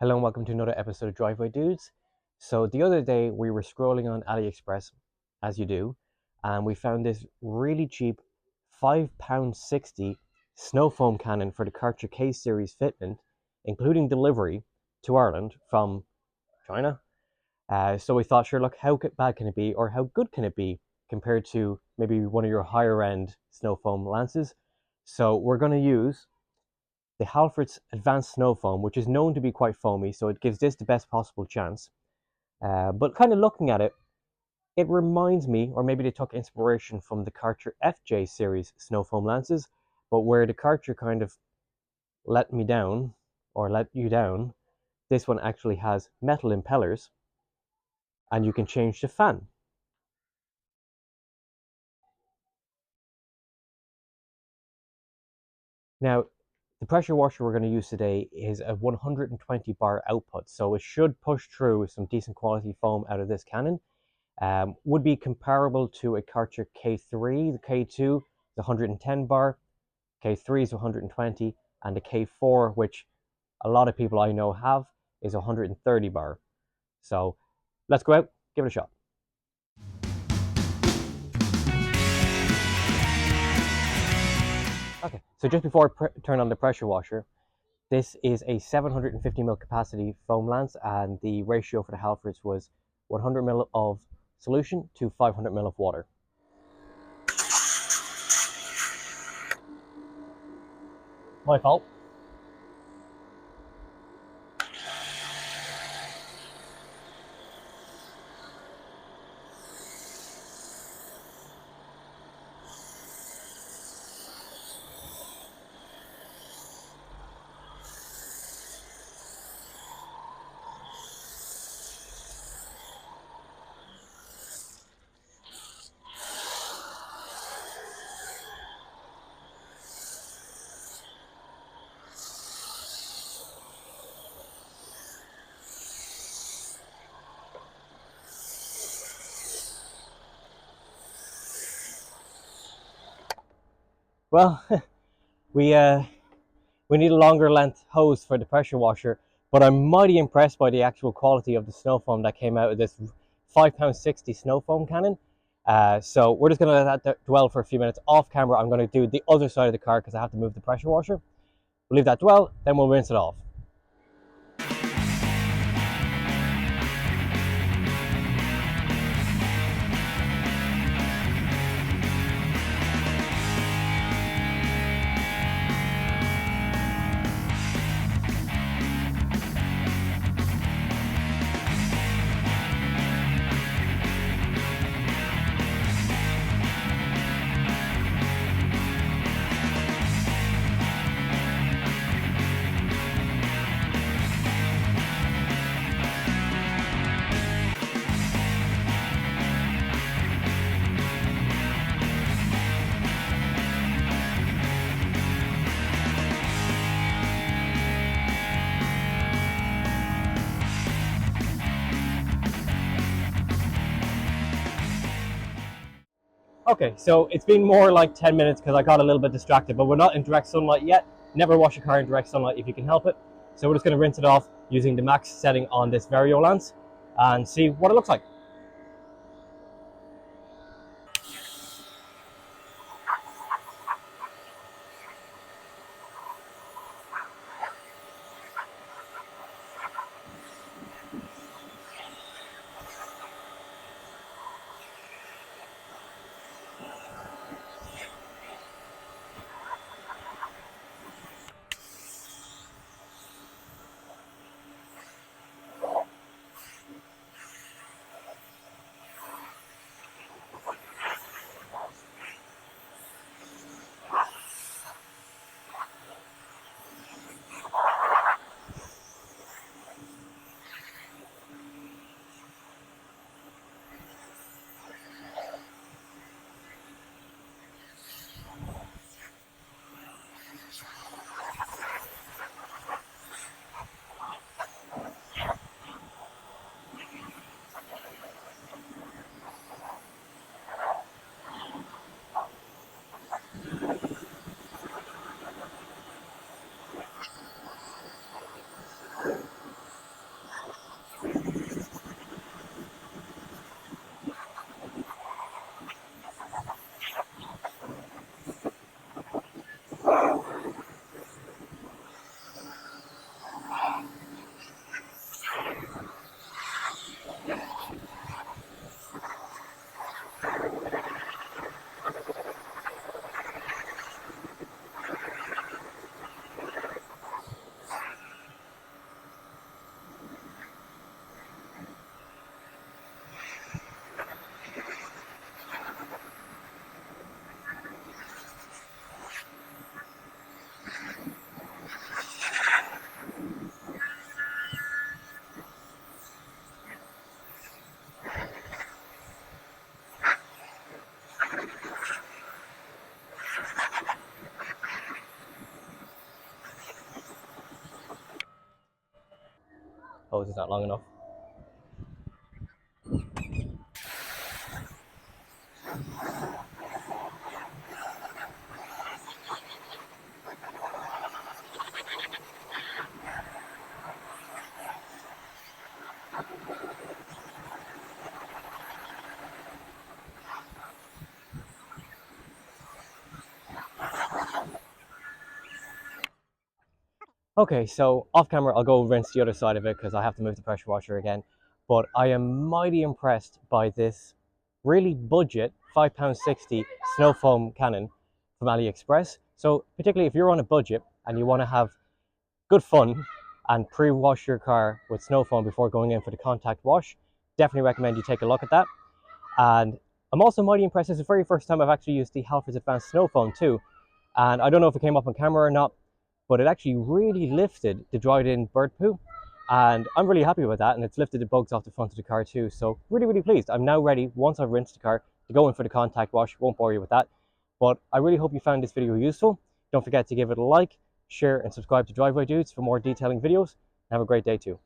Hello and welcome to another episode of Driveway Dudes. So the other day we were scrolling on AliExpress, as you do, and we found this really cheap £5.60 snow foam cannon for the Karcher K series fitment, including delivery to Ireland from China. So we thought, sure, look, how bad can it be, or how good can it be compared to maybe one of your higher end snow foam lances? So we're going to use the Halfords Advanced Snow Foam, which is known to be quite foamy, so it gives this the best possible chance. But kind of looking at it, it reminds me, or maybe they took inspiration from the Karcher FJ series snow foam lances, but where the Karcher kind of let me down, or let you down, this one actually has metal impellers, and you can change the fan. Now, the pressure washer we're going to use today is a 120 bar output, so it should push through some decent quality foam out of this cannon. Would be comparable to a Karcher K3. The K2 is 110 bar, K3 is 120, and the K4, which a lot of people I know have, is 130 bar. So let's go out, give it a shot. Okay, so just before I turn on the pressure washer, this is a 750 ml capacity foam lance, and the ratio for the Halfords was 100 ml of solution to 500 ml of water. My fault. Well, we need a longer length hose for the pressure washer, but I'm mighty impressed by the actual quality of the snow foam that came out of this £5.60 snow foam cannon. So we're just going to let that dwell for a few minutes off camera. I'm going to do the other side of the car because I have to move the pressure washer. We'll leave that dwell, then we'll rinse it off. Okay, so it's been more like 10 minutes because I got a little bit distracted, but we're not in direct sunlight yet. Never wash a car in direct sunlight if you can help it. So we're just going to rinse it off using the max setting on this Vario lance and see what it looks like. hose is not long enough. Okay, so off camera, I'll go rinse the other side of it because I have to move the pressure washer again. But I am mighty impressed by this really budget £5.60 snow foam cannon from AliExpress. So particularly if you're on a budget and you want to have good fun and pre-wash your car with snow foam before going in for the contact wash, definitely recommend you take a look at that. And I'm also mighty impressed. This is the very first time I've actually used the Halfords Advanced Snow Foam too. And I don't know if it came up on camera or not, but it actually really lifted the dried in bird poo. And I'm really happy with that. And it's lifted the bugs off the front of the car too. So really, really pleased. I'm now ready, once I've rinsed the car, to go in for the contact wash. Won't bore you with that. But I really hope you found this video useful. Don't forget to give it a like, share, and subscribe to Driveway Dudes for more detailing videos. Have a great day too.